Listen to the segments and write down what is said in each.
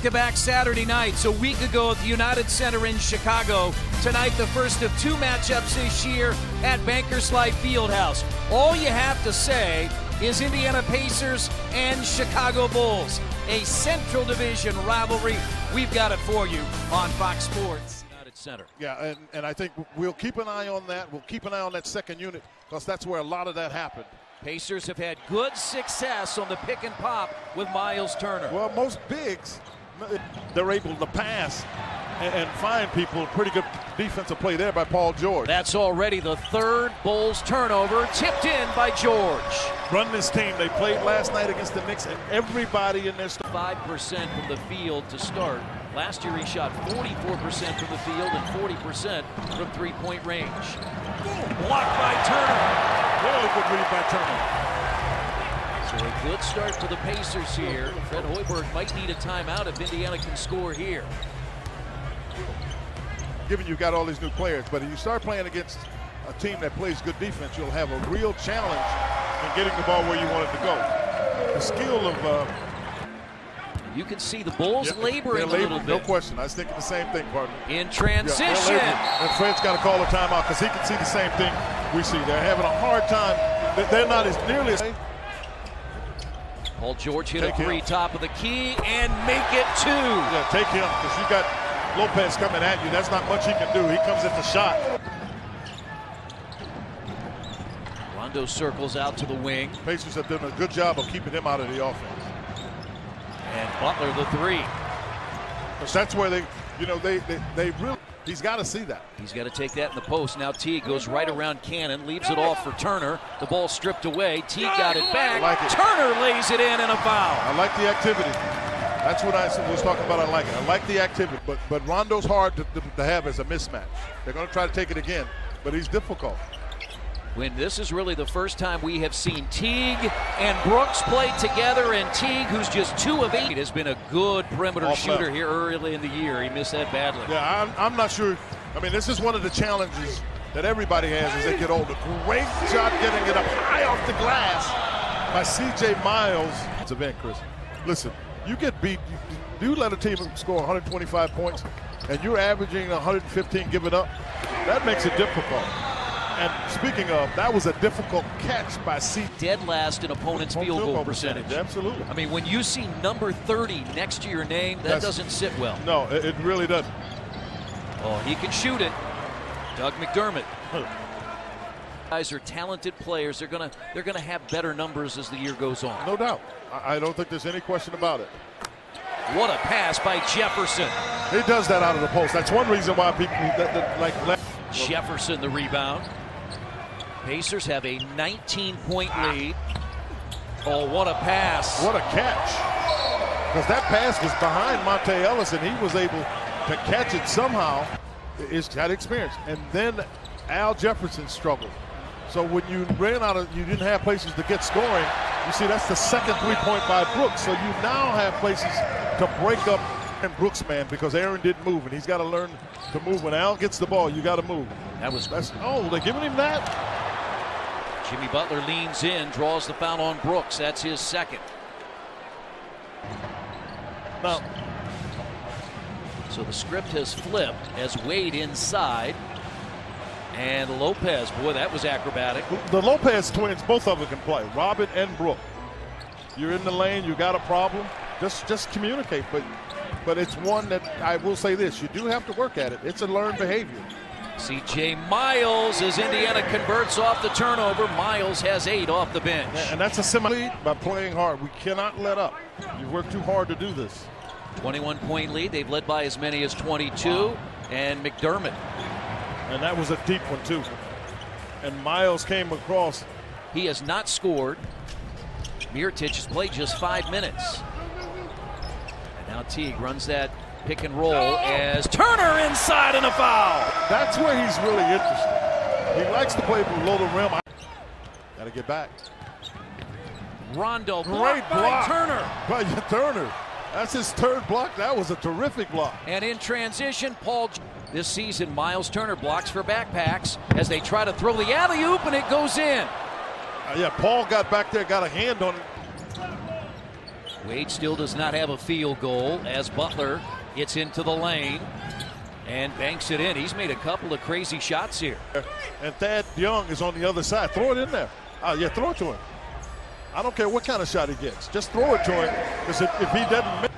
back-to-back Saturday nights. A week ago at the United Center in Chicago. Tonight, the first of two matchups this year at Bankers Life Fieldhouse. All you have to say is Indiana Pacers and Chicago Bulls. A Central Division rivalry. We've got it for you on Fox Sports United Center. Yeah, and I think we'll keep an eye on that. We'll keep an eye on that second unit because that's where a lot of that happened. Pacers have had good success on the pick and pop with Miles Turner. Well, most bigs, they're able to pass and find people. Pretty good defensive play there by Paul George. That's already the third Bulls turnover, tipped in by George. Run this team. They played last night against the Knicks, and everybody in their 5% from the field to start. Last year he shot 44% from the field and 40% from three-point range. Blocked by Turner. Really good read by Turner. So a good start for the Pacers here. Fred Hoiberg might need a timeout if Indiana can score here. Given you've got all these new players, but if you start playing against a team that plays good defense, you'll have a real challenge in getting the ball where you want it to go. The skill of you can see the Bulls laboring a little bit. No question. I was thinking the same thing, partner. In transition. And Fred's got to call a timeout because he can see the same thing we see. They're having a hard time. They're not as nearly as. Paul George hit a three, top of the key, and make it two. Yeah, take him because you got Lopez coming at you. That's not much he can do. He comes at the shot. Rondo circles out to the wing. Pacers have done a good job of keeping him out of the offense. And Butler the three. Because that's where they really, he's got to see that. He's got to take that in the post. Now Teague goes right around Cannon, leaves it off for Turner. The ball stripped away. Teague got it back. I like it. Turner lays it in and a foul. I like the activity. That's what I was talking about. I like it. I like the activity. But Rondo's hard to have as a mismatch. They're going to try to take it again, but he's difficult. When this is really the first time we have seen Teague and Brooks play together, and Teague, who's just 2 of 8, has been a good perimeter shooter here early in the year. He missed that badly. Yeah, I'm not sure. I mean, this is one of the challenges that everybody has as they get older. Great job getting it up high off the glass by C.J. Miles. It's a event, Chris. Listen, you get beat. You let a team score 125 points, and you're averaging 115 giving up. That makes it difficult. And speaking of, that was a difficult catch by C. Dead last in opponent's field goal percentage. Absolutely. I mean, when you see number 30 next to your name, that doesn't sit well. No, it really doesn't. Oh, he can shoot it. Doug McDermott. Guys are talented players. They're gonna have better numbers as the year goes on. No doubt. I don't think there's any question about it. What a pass by Jefferson. He does that out of the post. That's one reason why people like Jefferson the rebound. Pacers have a 19-point lead. Oh, what a pass. What a catch. Because that pass was behind Monte Ellis, and he was able to catch it somehow. He's got experience. And then Al Jefferson struggled. So when you ran out of, you didn't have places to get scoring, you see that's the second three-point by Brooks. So you now have places to break up Brooks, man, because Aaron didn't move, and he's got to learn to move. When Al gets the ball, you got to move. They're giving him that? Jimmy Butler leans in, draws the foul on Brooks. That's his second. Now, so the script has flipped as Wade inside. And Lopez, boy, that was acrobatic. The Lopez twins, both of them can play, Robin and Brooke. You're in the lane, you got a problem, just communicate. But it's one that I will say this, you do have to work at it. It's a learned behavior. C.J. Miles as Indiana converts off the turnover. Miles has 8 off the bench. Yeah, and that's a similar by playing hard. We cannot let up. You work too hard to do this. 21-point lead. They've led by as many as 22. Wow. And McDermott. And that was a deep one, too. And Miles came across. He has not scored. Mirotic has played just 5 minutes. And now Teague runs that pick and roll as Turner inside and a foul. That's where he's really interested. He likes to play below the rim. Got to get back. Rondo, great block by Turner. By Turner. That's his third block. That was a terrific block. And in transition, Paul. This season, Miles Turner blocks for backpacks as they try to throw the alley-oop, and it goes in. Yeah, Paul got back there, got a hand on it. Wade still does not have a field goal as Butler gets into the lane and banks it in. He's made a couple of crazy shots here. And Thad Young is on the other side. Throw it in there. Yeah, throw it to him. I don't care what kind of shot he gets. Just throw it to him, because if he doesn't make.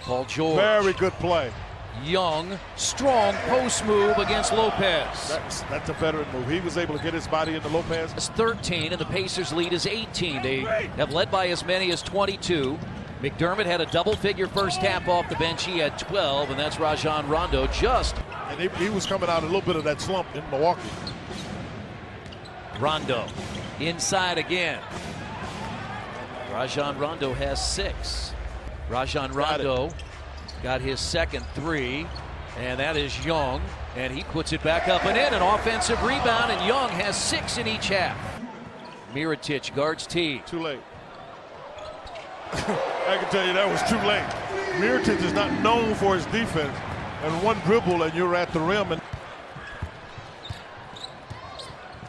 Paul George. Very good play. Young, strong post move against Lopez. That's a veteran move. He was able to get his body into Lopez. It's 13, and the Pacers' lead is 18. They have led by as many as 22. McDermott had a double-figure first half off the bench. He had 12, and that's Rajon Rondo just. And he was coming out a little bit of that slump in Milwaukee. Rondo inside again. Rajon Rondo has 6. Rajon Rondo got his second 3, and that is Young, and he puts it back up and in. An offensive rebound, and Young has 6 in each half. Mirotic guards T. Too late. I can tell you that was too late. Mirotic is not known for his defense, and one dribble and you're at the rim. And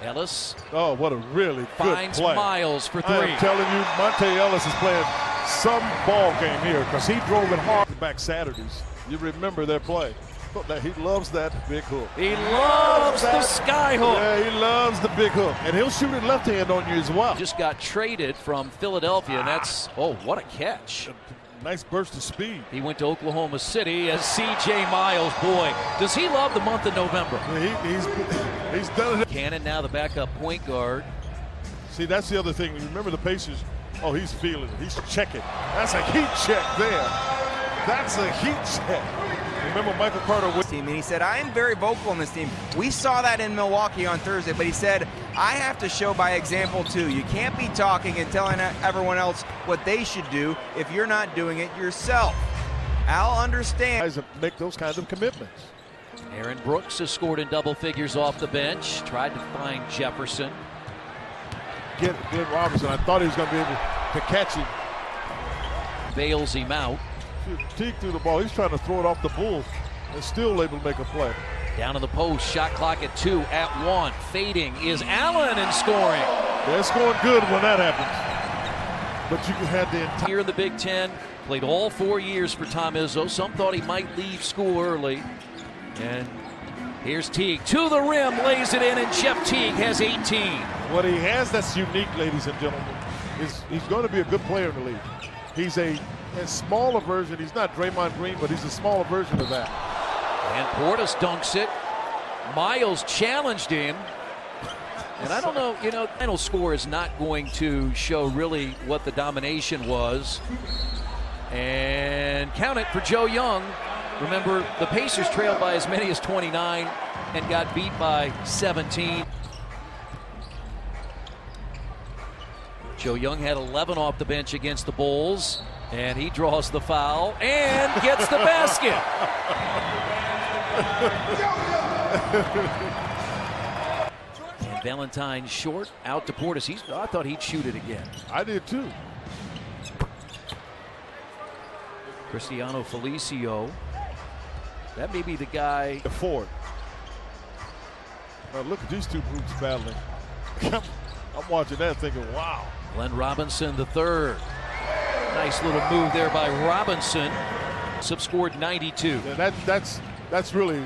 Ellis. Oh, what a really finds good play. Miles for 3. I am telling you, Monte Ellis is playing some ball game here, because he drove it hard back Saturdays. You remember their play. He loves that big hook. He loves the sky hook. Yeah, he loves the big hook. And he'll shoot it left hand on you as well. Just got traded from Philadelphia, and that's, oh, what a catch. Nice burst of speed. He went to Oklahoma City as C.J. Miles. Boy, does he love the month of November. He's done it. Cannon now the backup point guard. See, that's the other thing. Remember the Pacers. Oh, he's feeling it. He's checking. That's a heat check there. That's a heat check. Remember Michael Carter with team, and he said, I am very vocal on this team. We saw that in Milwaukee on Thursday, but he said, I have to show by example too. You can't be talking and telling everyone else what they should do if you're not doing it yourself. Al understands. Make those kinds of commitments. Aaron Brooks has scored in double figures off the bench. Tried to find Jefferson. Get Robinson. I thought he was going to be able to catch him. Bails him out. Teague threw the ball. He's trying to throw it off the Bulls and still able to make a play. Down to the post. Shot clock at 2, at 1. Fading is Allen and scoring. Yeah, it's going good when that happens. But you had the entire. Here in the Big Ten, played all 4 years for Tom Izzo. Some thought he might leave school early. And here's Teague to the rim, lays it in, and Jeff Teague has 18. What he has that's unique, ladies and gentlemen, is he's going to be a good player in the league. He's a smaller version. He's not Draymond Green, but he's a smaller version of that. And Portis dunks it. Miles challenged him. And I don't know, final score is not going to show really what the domination was. And count it for Joe Young. Remember, the Pacers trailed by as many as 29 and got beat by 17. Joe Young had 11 off the bench against the Bulls, and he draws the foul and gets the basket. And Valentine short, out to Portis. I thought he'd shoot it again. I did too. Cristiano Felicio. That may be the guy. Ford. Now look at these two groups battling. I'm watching that thinking, wow. Glenn Robinson III. Nice little move there by Robinson. Scored 92. Yeah, that's really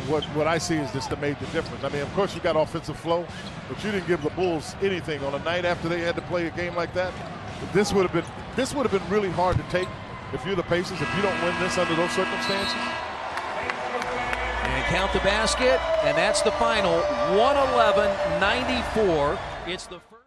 what I see is just the major difference. I mean, of course you got offensive flow, but you didn't give the Bulls anything on a night after they had to play a game like that. This would have been really hard to take if you're the Pacers, if you don't win this under those circumstances. And count the basket, and that's the final. 111-94. It's the first.